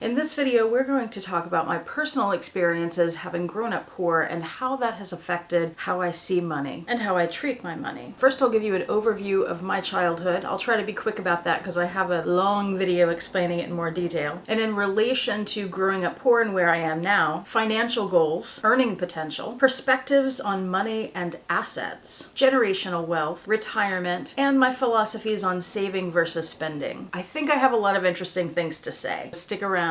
In this video, we're going to talk about my personal experiences having grown up poor and how that has affected how I see money and how I treat my money. First, I'll give you an overview of my childhood. I'll try to be quick about that because I have a long video explaining it in more detail. And in relation to growing up poor and where I am now, financial goals, earning potential, perspectives on money and assets, generational wealth, retirement, and my philosophies on saving versus spending. I think I have a lot of interesting things to say. Stick around.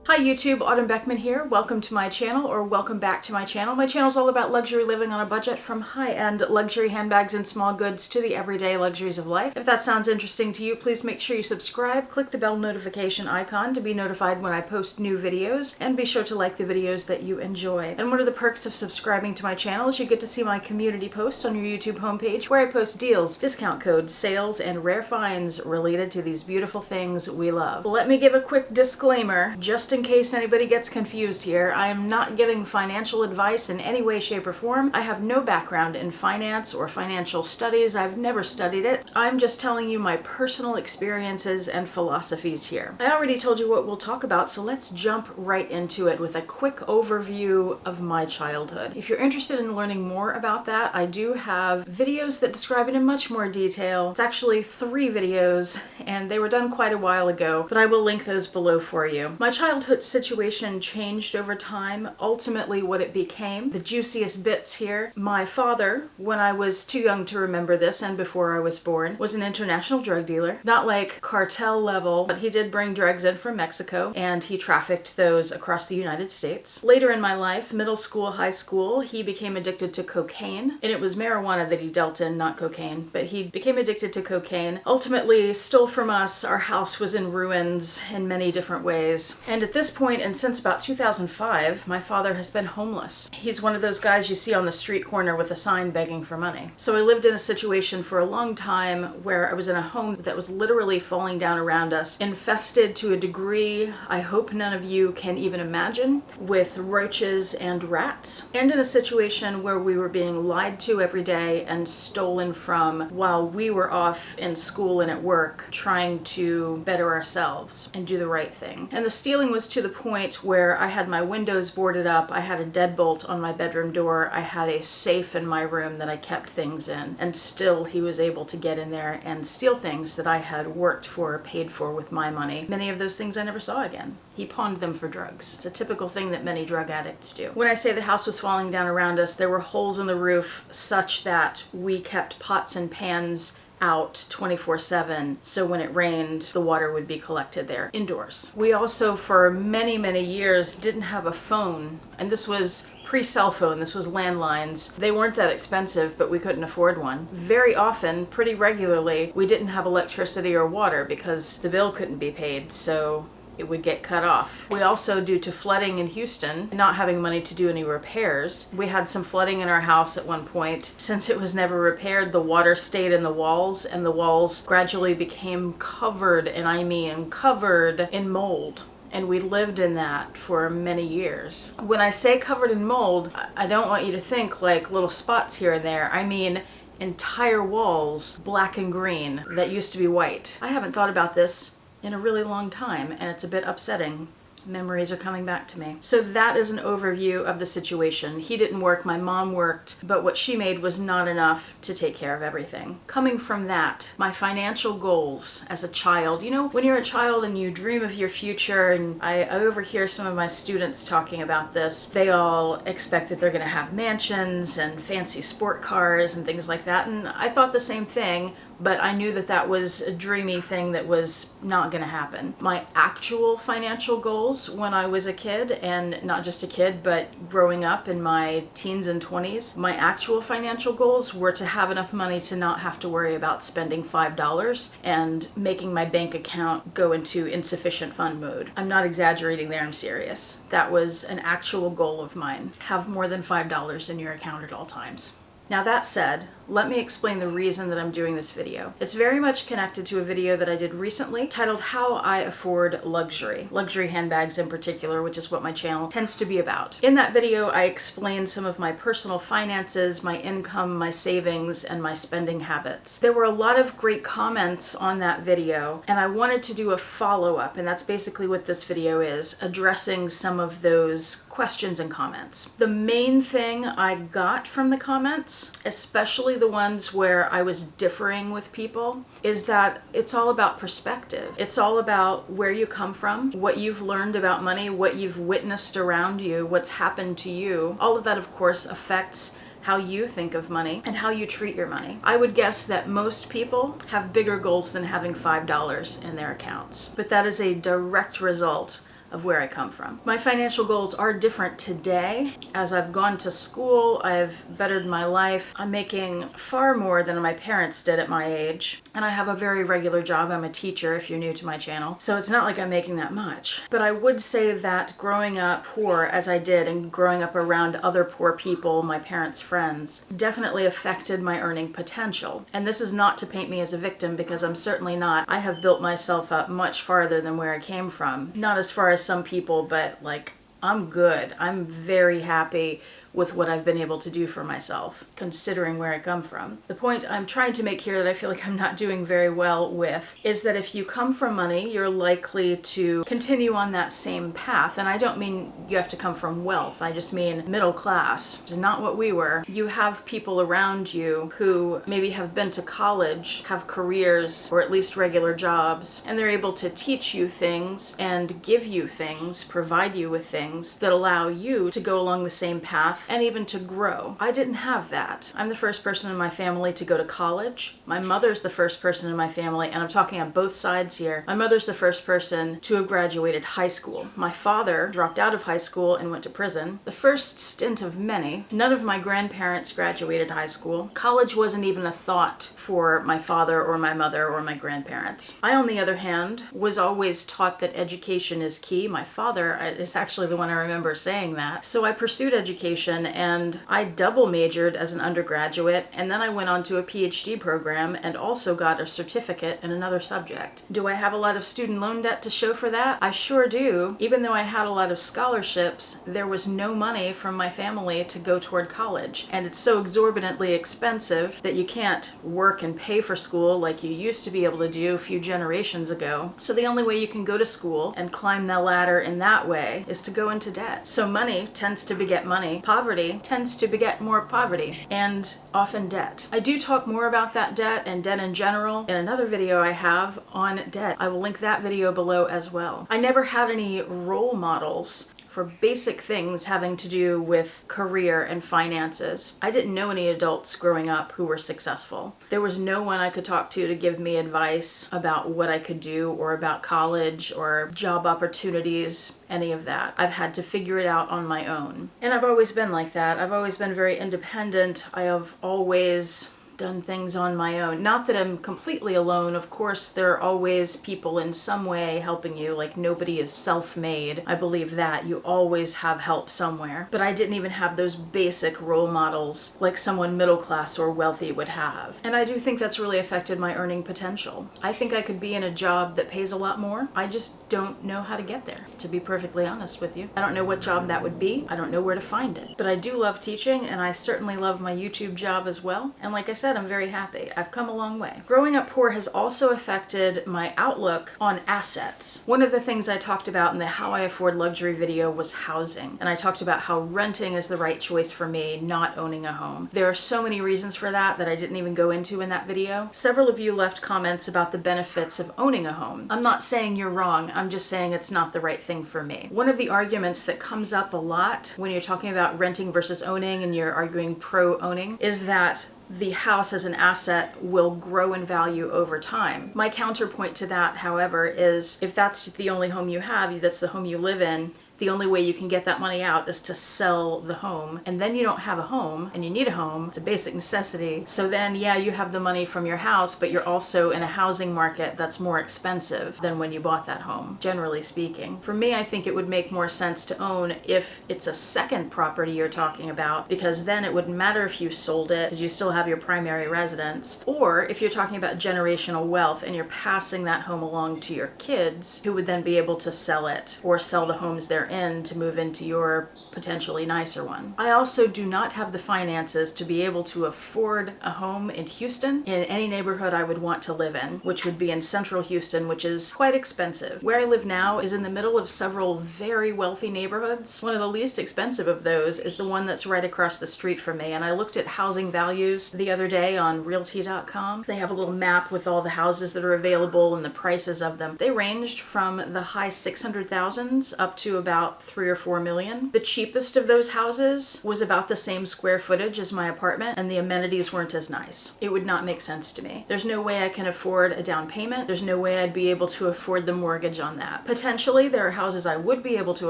Hi YouTube, Autumn Beckman here. Welcome to my channel, or welcome back to my channel. My channel is all about luxury living on a budget, from high-end luxury handbags and small goods to the everyday luxuries of life. If that sounds interesting to you, please make sure you subscribe, click the bell notification icon to be notified when I post new videos, and be sure to like the videos that you enjoy. And one of the perks of subscribing to my channel is you get to see my community posts on your YouTube homepage, where I post deals, discount codes, sales, and rare finds related to these beautiful things we love. Let me give a quick disclaimer, just in case anybody gets confused here. I am not giving financial advice in any way, shape, or form. I have no background in finance or financial studies. I've never studied it. I'm just telling you my personal experiences and philosophies here. I already told you what we'll talk about, so let's jump right into it with a quick overview of my childhood. If you're interested in learning more about that, I do have videos that describe it in much more detail. It's actually 3 videos, and they were done quite a while ago, but I will link those below for you. My childhood situation changed over time. Ultimately, what it became, the juiciest bits here. My father, when I was too young to remember this and before I was born, was an international drug dealer. Not like cartel level, but he did bring drugs in from Mexico, and he trafficked those across the United States. Later in my life, middle school, high school, he became addicted to cocaine, and it was marijuana that he dealt in, not cocaine, but he became addicted to cocaine. Ultimately stole from us. Our house was in ruins in many different ways. And at this point, and since about 2005, my father has been homeless. He's one of those guys you see on the street corner with a sign begging for money. So I lived in a situation for a long time where I was in a home that was literally falling down around us, infested to a degree I hope none of you can even imagine, with roaches and rats, and in a situation where we were being lied to every day and stolen from while we were off in school and at work trying to better ourselves and do the right thing. And the stealing was to the point where I had my windows boarded up, I had a deadbolt on my bedroom door, I had a safe in my room that I kept things in, and still he was able to get in there and steal things that I had worked for, paid for with my money. Many of those things I never saw again. He pawned them for drugs. It's a typical thing that many drug addicts do. When I say the house was falling down around us, there were holes in the roof such that we kept pots and pans out 24/7, so when it rained, the water would be collected there indoors. We also, for many, many years, didn't have a phone, and this was pre-cell phone, this was landlines. They weren't that expensive, but we couldn't afford one. Very often, pretty regularly, we didn't have electricity or water because the bill couldn't be paid, so it would get cut off. We also, due to flooding in Houston, not having money to do any repairs, we had some flooding in our house at one point. Since it was never repaired, the water stayed in the walls, and the walls gradually became covered, and I mean covered, in mold. And we lived in that for many years. When I say covered in mold, I don't want you to think like little spots here and there. I mean entire walls, black and green, that used to be white. I haven't thought about this in a really long time, and it's a bit upsetting. Memories are coming back to me. So that is an overview of the situation. He didn't work, my mom worked, but what she made was not enough to take care of everything. Coming from that, my financial goals as a child. You know, when you're a child and you dream of your future, and I overhear some of my students talking about this, they all expect that they're gonna have mansions and fancy sport cars and things like that, and I thought the same thing, but I knew that that was a dreamy thing that was not gonna happen. My actual financial goals when I was a kid, and not just a kid, but growing up in my teens and 20s, my actual financial goals were to have enough money to not have to worry about spending $5 and making my bank account go into insufficient fund mode. I'm not exaggerating there, I'm serious. That was an actual goal of mine. Have more than $5 in your account at all times. Now that said, let me explain the reason that I'm doing this video. It's very much connected to a video that I did recently titled How I Afford Luxury handbags in particular, which is what my channel tends to be about. In that video, I explained some of my personal finances, my income, my savings, and my spending habits. There were a lot of great comments on that video, and I wanted to do a follow-up, and that's basically what this video is, addressing some of those questions and comments. The main thing I got from the comments, especially the ones where I was differing with people, is that it's all about perspective. It's all about where you come from, what you've learned about money, what you've witnessed around you, what's happened to you. All of that, of course, affects how you think of money and how you treat your money. I would guess that most people have bigger goals than having $5 in their accounts, but that is a direct result of where I come from. My financial goals are different today. As I've gone to school, I've bettered my life. I'm making far more than my parents did at my age, and I have a very regular job. I'm a teacher if you're new to my channel, so it's not like I'm making that much. But I would say that growing up poor as I did and growing up around other poor people, my parents' friends, definitely affected my earning potential. And this is not to paint me as a victim, because I'm certainly not. I have built myself up much farther than where I came from. Not as far as some people, but like, I'm good. I'm very happy with what I've been able to do for myself, considering where I come from. The point I'm trying to make here that I feel like I'm not doing very well with is that if you come from money, you're likely to continue on that same path. And I don't mean you have to come from wealth. I just mean middle class, which is not what we were. You have people around you who maybe have been to college, have careers, or at least regular jobs, and they're able to teach you things and give you things, provide you with things that allow you to go along the same path and even to grow. I didn't have that. I'm the first person in my family to go to college. My mother's the first person in my family, and I'm talking on both sides here. My mother's the first person to have graduated high school. My father dropped out of high school and went to prison. The first stint of many. None of my grandparents graduated high school. College wasn't even a thought for my father or my mother or my grandparents. I, on the other hand, was always taught that education is key. My father is actually the one I remember saying that. So I pursued education, and I double majored as an undergraduate, and then I went on to a PhD program and also got a certificate in another subject. Do I have a lot of student loan debt to show for that? I sure do. Even though I had a lot of scholarships, there was no money from my family to go toward college, and it's so exorbitantly expensive that you can't work and pay for school like you used to be able to do a few generations ago. So the only way you can go to school and climb the ladder in that way is to go into debt. So money tends to beget money. Poverty tends to beget more poverty, and often debt. I do talk more about that debt and debt in general in another video I have on debt. I will link that video below as well. I never had any role models for basic things having to do with career and finances. I didn't know any adults growing up who were successful. There was no one I could talk to give me advice about what I could do, or about college or job opportunities, any of that. I've had to figure it out on my own. And I've always been like that. I've always been very independent. I have always done things on my own. Not that I'm completely alone. Of course, there are always people in some way helping you. Like, nobody is self-made. I believe that. You always have help somewhere. But I didn't even have those basic role models like someone middle class or wealthy would have. And I do think that's really affected my earning potential. I think I could be in a job that pays a lot more. I just don't know how to get there, to be perfectly honest with you. I don't know what job that would be. I don't know where to find it. But I do love teaching, and I certainly love my YouTube job as well. And like I said, I'm very happy. I've come a long way. Growing up poor has also affected my outlook on assets. One of the things I talked about in the How I Afford Luxury video was housing. And I talked about how renting is the right choice for me, not owning a home. There are so many reasons for that I didn't even go into in that video. Several of you left comments about the benefits of owning a home. I'm not saying you're wrong. I'm just saying it's not the right thing for me. One of the arguments that comes up a lot when you're talking about renting versus owning and you're arguing pro-owning is that the house as an asset will grow in value over time. My counterpoint to that, however, is if that's the only home you have, that's the home you live in, The only way you can get that money out is to sell the home, and then you don't have a home, and you need a home. It's a basic necessity. So then, yeah, you have the money from your house, but you're also in a housing market that's more expensive than when you bought that home, generally speaking. For me, I think it would make more sense to own if it's a second property you're talking about, because then it wouldn't matter if you sold it, because you still have your primary residence, or if you're talking about generational wealth and you're passing that home along to your kids, who would then be able to sell it or sell the homes they're in to move into your potentially nicer one. I also do not have the finances to be able to afford a home in Houston, in any neighborhood I would want to live in, which would be in central Houston, which is quite expensive. Where I live now is in the middle of several very wealthy neighborhoods. One of the least expensive of those is the one that's right across the street from me, and I looked at housing values the other day on realty.com. They have a little map with all the houses that are available and the prices of them. They ranged from the high 600,000s up to about 3 or 4 million. The cheapest of those houses was about the same square footage as my apartment, and the amenities weren't as nice. It would not make sense to me. There's no way I can afford a down payment. There's no way I'd be able to afford the mortgage on that. Potentially, there are houses I would be able to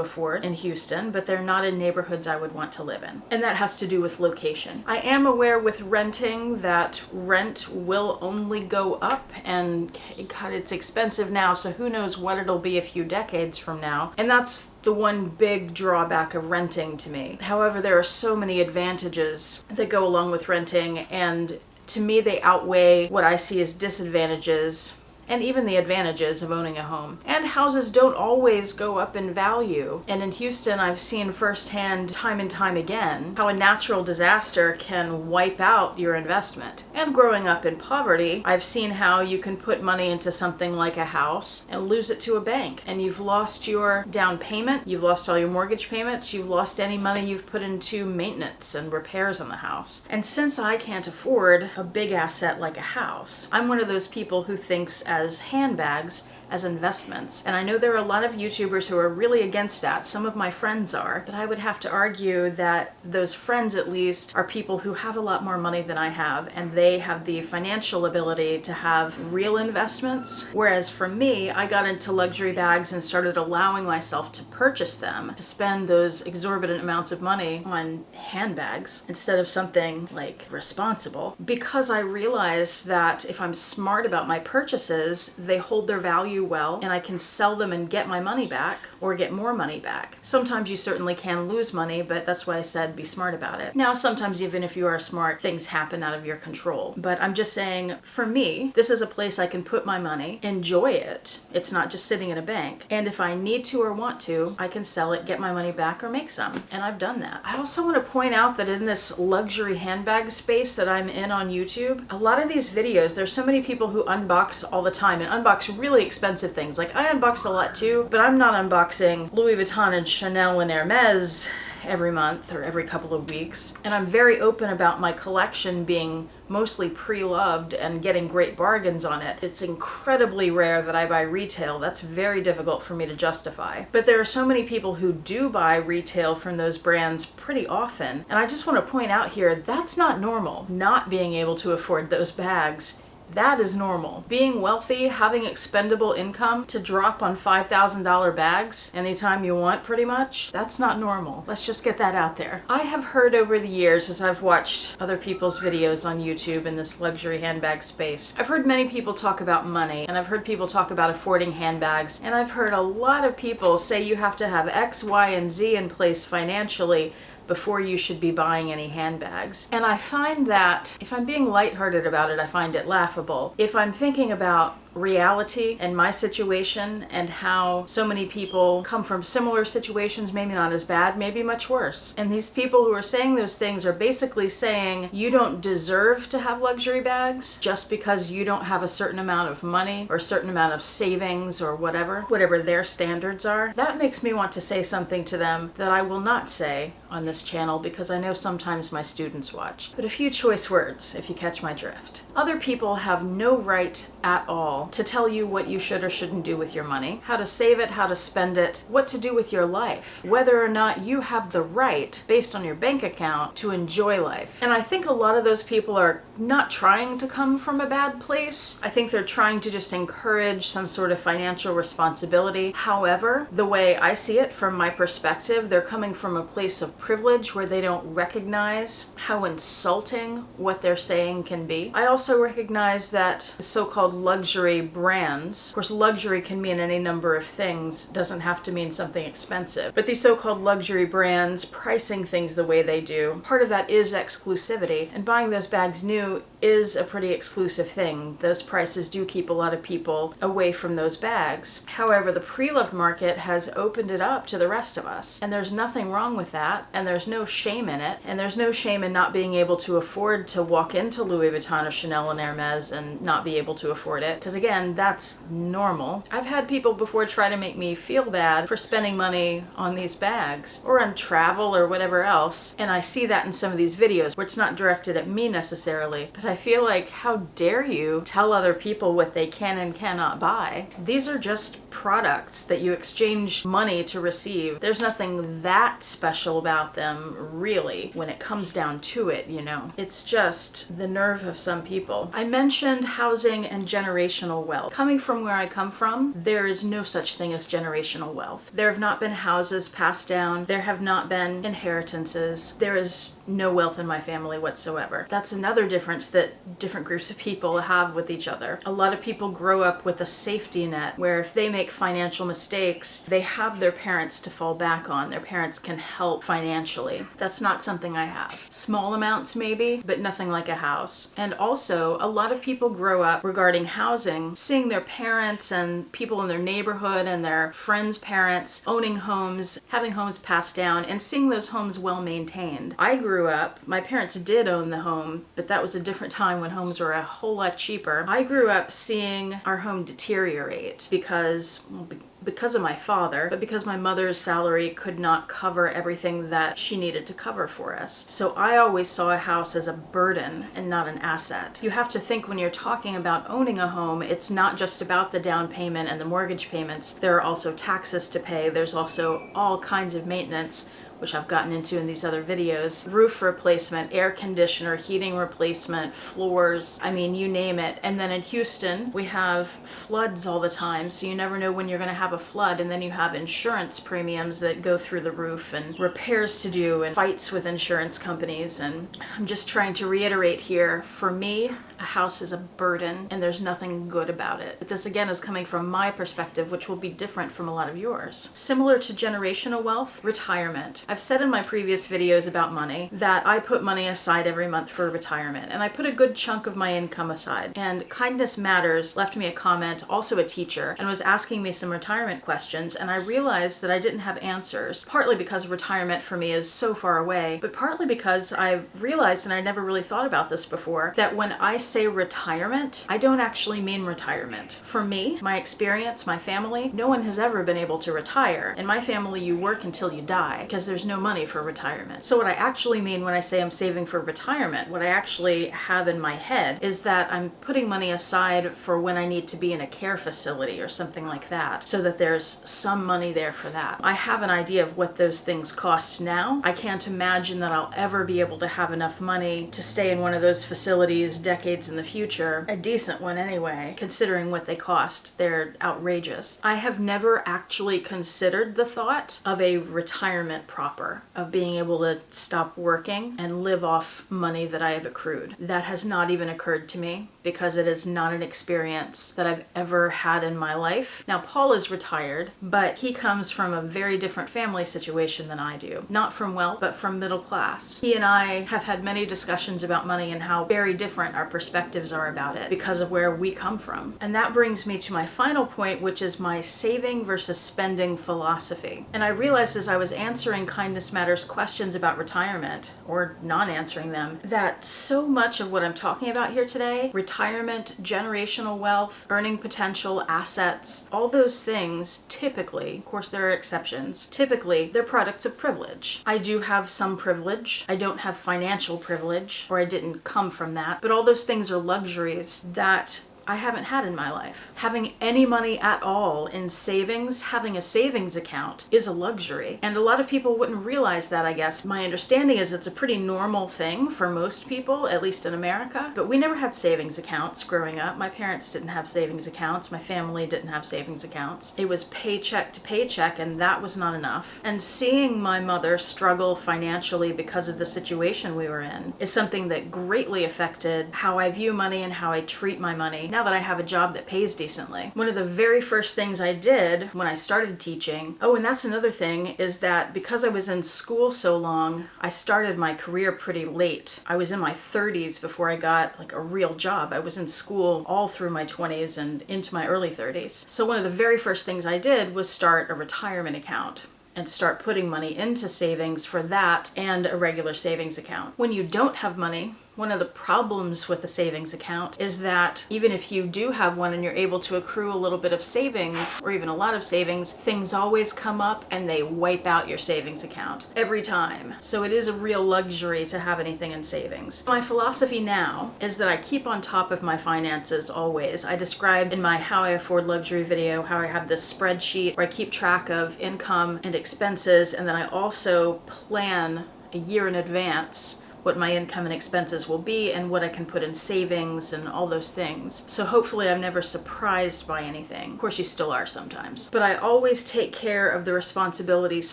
afford in Houston, but they're not in neighborhoods I would want to live in. And that has to do with location. I am aware with renting that rent will only go up, and God, it's expensive now, so who knows what it'll be a few decades from now. And that's the one big drawback of renting to me. However, there are so many advantages that go along with renting, and to me they outweigh what I see as disadvantages and even the advantages of owning a home. And houses don't always go up in value. And in Houston, I've seen firsthand, time and time again, how a natural disaster can wipe out your investment. And growing up in poverty, I've seen how you can put money into something like a house and lose it to a bank. And you've lost your down payment, you've lost all your mortgage payments, you've lost any money you've put into maintenance and repairs on the house. And since I can't afford a big asset like a house, I'm one of those people who thinks as handbags as investments. And I know there are a lot of YouTubers who are really against that. Some of my friends are, but I would have to argue that those friends at least are people who have a lot more money than I have, and they have the financial ability to have real investments. Whereas for me, I got into luxury bags and started allowing myself to purchase them, to spend those exorbitant amounts of money on handbags instead of something like responsible, because I realized that if I'm smart about my purchases, they hold their value well, and I can sell them and get my money back or get more money back. Sometimes you certainly can lose money, but that's why I said be smart about it. Now, sometimes even if you are smart, things happen out of your control. But I'm just saying, for me, this is a place I can put my money, enjoy it. It's not just sitting in a bank. And if I need to or want to, I can sell it, get my money back, or make some. And I've done that. I also want to point out that in this luxury handbag space that I'm in on YouTube, a lot of these videos, there's so many people who unbox all the time and unbox really expensive things. Like, I unbox a lot too, but I'm not unboxing Louis Vuitton and Chanel and Hermes every month or every couple of weeks. And I'm very open about my collection being mostly pre-loved and getting great bargains on it. It's incredibly rare that I buy retail. That's very difficult for me to justify. But there are so many people who do buy retail from those brands pretty often. And I just want to point out here, that's not normal. Not being able to afford those bags, that is normal. Being wealthy, having expendable income to drop on $5,000 bags anytime you want, pretty much, that's not normal. Let's just get that out there. I have heard over the years, as I've watched other people's videos on YouTube in this luxury handbag space, I've heard many people talk about money, and I've heard people talk about affording handbags, and I've heard a lot of people say you have to have X, Y, and Z in place financially before you should be buying any handbags. And I find that, if I'm being lighthearted about it, I find it laughable. If I'm thinking about reality and my situation and how so many people come from similar situations, maybe not as bad, maybe much worse. And these people who are saying those things are basically saying you don't deserve to have luxury bags just because you don't have a certain amount of money or a certain amount of savings or whatever their standards are. That makes me want to say something to them that I will not say on this channel, because I know sometimes my students watch. But a few choice words, if you catch my drift. Other people have no right at all to tell you what you should or shouldn't do with your money, how to save it, how to spend it, what to do with your life, whether or not you have the right, based on your bank account, to enjoy life. And I think a lot of those people are not trying to come from a bad place. I think they're trying to just encourage some sort of financial responsibility. However, the way I see it from my perspective, they're coming from a place of privilege where they don't recognize how insulting what they're saying can be. I also recognize that the so-called luxury brands, of course luxury can mean any number of things, doesn't have to mean something expensive, but these so-called luxury brands pricing things the way they do, part of that is exclusivity, and buying those bags new is a pretty exclusive thing. Those prices do keep a lot of people away from those bags. However, the pre-loved market has opened it up to the rest of us, and there's nothing wrong with that, and there's no shame in it, and there's no shame in not being able to afford to walk into Louis Vuitton or Chanel and Hermes and not be able to afford it, because again, that's normal. I've had people before try to make me feel bad for spending money on these bags or on travel or whatever else, and I see that in some of these videos where it's not directed at me necessarily, but I feel like, how dare you tell other people what they can and cannot buy? These are just products that you exchange money to receive. There's nothing that special about them, really, when it comes down to it, you know. It's just the nerve of some people. I mentioned housing and generational wealth. Coming from where I come from, there is no such thing as generational wealth. There have not been houses passed down. There have not been inheritances. There is no wealth in my family whatsoever. That's another difference that different groups of people have with each other. A lot of people grow up with a safety net where if they make financial mistakes, they have their parents to fall back on. Their parents can help financially. That's not something I have. Small amounts maybe, but nothing like a house. And also, a lot of people grow up regarding housing, seeing their parents and people in their neighborhood and their friends' parents owning homes, having homes passed down, and seeing those homes well maintained. I grew up, my parents did own the home, but that was a different time when homes were a whole lot cheaper. I grew up seeing our home deteriorate because of my father, but because my mother's salary could not cover everything that she needed to cover for us. So I always saw a house as a burden and not an asset. You have to think when you're talking about owning a home, it's not just about the down payment and the mortgage payments. There are also taxes to pay. There's also all kinds of maintenance, which I've gotten into in these other videos. Roof replacement, air conditioner, heating replacement, floors, I mean, you name it. And then in Houston, we have floods all the time, so you never know when you're gonna have a flood, and then you have insurance premiums that go through the roof and repairs to do and fights with insurance companies. And I'm just trying to reiterate here, for me, a house is a burden and there's nothing good about it. But this again is coming from my perspective, which will be different from a lot of yours. Similar to generational wealth, retirement. I've said in my previous videos about money that I put money aside every month for retirement, and I put a good chunk of my income aside. And Kindness Matters left me a comment, also a teacher, and was asking me some retirement questions, and I realized that I didn't have answers, partly because retirement for me is so far away, but partly because I realized, and I never really thought about this before, that when I say retirement, I don't actually mean retirement. For me, my experience, my family, no one has ever been able to retire. In my family, you work until you die because there's no money for retirement. So what I actually mean when I say I'm saving for retirement, what I actually have in my head is that I'm putting money aside for when I need to be in a care facility or something like that, so that there's some money there for that. I have an idea of what those things cost now. I can't imagine that I'll ever be able to have enough money to stay in one of those facilities decades in the future, a decent one anyway, considering what they cost. They're outrageous. I have never actually considered the thought of a retirement proper, of being able to stop working and live off money that I have accrued. That has not even occurred to me because it is not an experience that I've ever had in my life. Now, Paul is retired, but he comes from a very different family situation than I do. Not from wealth, but from middle class. He and I have had many discussions about money and how very different our perspectives are about it because of where we come from. And that brings me to my final point, which is my saving versus spending philosophy. And I realized as I was answering Kindness Matters questions about retirement, or non-answering them, that so much of what I'm talking about here today, retirement, generational wealth, earning potential, assets, all those things typically, of course there are exceptions, typically they're products of privilege. I do have some privilege. I don't have financial privilege, or I didn't come from that, but all those things are luxuries that I haven't had in my life. Having any money at all in savings, having a savings account, is a luxury. And a lot of people wouldn't realize that, I guess. My understanding is it's a pretty normal thing for most people, at least in America. But we never had savings accounts growing up. My parents didn't have savings accounts. My family didn't have savings accounts. It was paycheck to paycheck, and that was not enough. And seeing my mother struggle financially because of the situation we were in is something that greatly affected how I view money and how I treat my money now that I have a job that pays decently. One of the very first things I did when I started teaching, oh, and that's another thing, is that because I was in school so long, I started my career pretty late. I was in my 30s before I got like a real job. I was in school all through my 20s and into my early 30s. So one of the very first things I did was start a retirement account and start putting money into savings for that and a regular savings account. When you don't have money, one of the problems with a savings account is that even if you do have one and you're able to accrue a little bit of savings or even a lot of savings, things always come up and they wipe out your savings account every time. So it is a real luxury to have anything in savings. My philosophy now is that I keep on top of my finances always. I described in my How I Afford Luxury video how I have this spreadsheet where I keep track of income and expenses, and then I also plan a year in advance what my income and expenses will be and what I can put in savings and all those things. So hopefully I'm never surprised by anything. Of course you still are sometimes. But I always take care of the responsibilities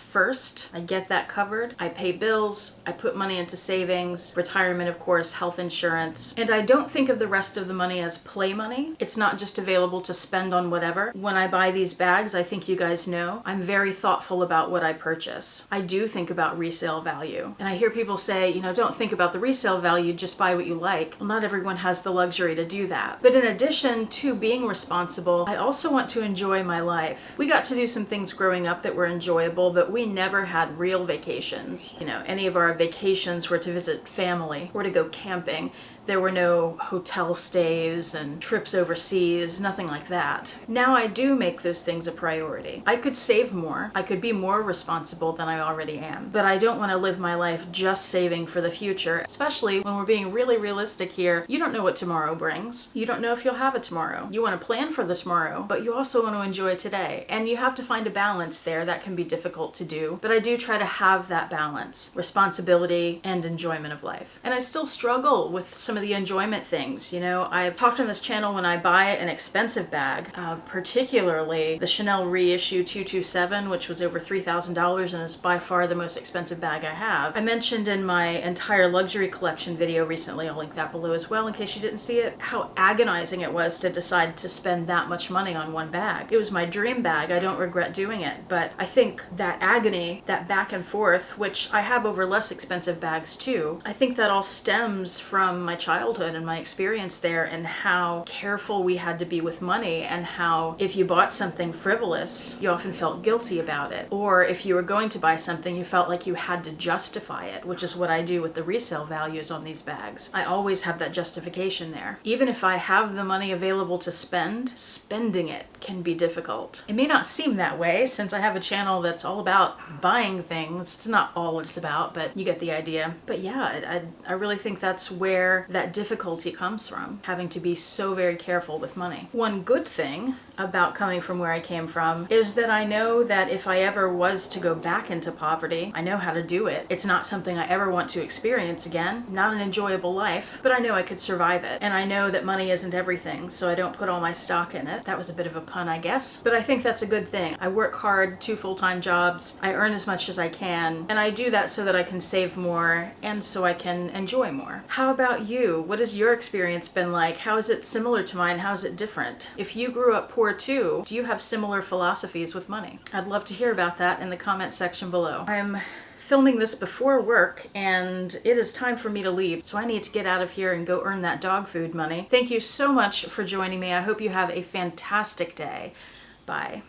first. I get that covered. I pay bills. I put money into savings, retirement of course, health insurance. And I don't think of the rest of the money as play money. It's not just available to spend on whatever. When I buy these bags, I think you guys know, I'm very thoughtful about what I purchase. I do think about resale value. And I hear people say, don't think about the resale value, just buy what you like. Well, not everyone has the luxury to do that. But in addition to being responsible, I also want to enjoy my life. We got to do some things growing up that were enjoyable, but we never had real vacations. Any of our vacations were to visit family or to go camping. There were no hotel stays and trips overseas, nothing like that. Now I do make those things a priority. I could save more. I could be more responsible than I already am. But I don't want to live my life just saving for the future, especially when we're being really realistic here. You don't know what tomorrow brings. You don't know if you'll have a tomorrow. You want to plan for the tomorrow, but you also want to enjoy today. And you have to find a balance there. That can be difficult to do, but I do try to have that balance, responsibility and enjoyment of life. And I still struggle with some of the enjoyment things. I've talked on this channel when I buy an expensive bag, particularly the Chanel reissue 227, which was over $3,000 and is by far the most expensive bag I have. I mentioned in my entire luxury collection video recently, I'll link that below as well in case you didn't see it, how agonizing it was to decide to spend that much money on one bag. It was my dream bag. I don't regret doing it, but I think that agony, that back and forth, which I have over less expensive bags too, I think that all stems from my childhood and my experience there and how careful we had to be with money, and how if you bought something frivolous, you often felt guilty about it. Or if you were going to buy something, you felt like you had to justify it, which is what I do with the resale values on these bags. I always have that justification there. Even if I have the money available to spend, spending it can be difficult. It may not seem that way since I have a channel that's all about buying things. It's not all it's about, but you get the idea. But yeah, I really think that's where that difficulty comes from, having to be so very careful with money. One good thing about coming from where I came from is that I know that if I ever was to go back into poverty, I know how to do it. It's not something I ever want to experience again, not an enjoyable life, but I know I could survive it. And I know that money isn't everything, so I don't put all my stock in it. That was a bit of a pun, I guess, but I think that's a good thing. I work hard, 2 full-time jobs, I earn as much as I can, and I do that so that I can save more and so I can enjoy more. How about you? What has your experience been like? How is it similar to mine? How is it different? If you grew up poor too, do you have similar philosophies with money? I'd love to hear about that in the comment section below. I'm filming this before work and it is time for me to leave, so I need to get out of here and go earn that dog food money. Thank you so much for joining me. I hope you have a fantastic day. Bye.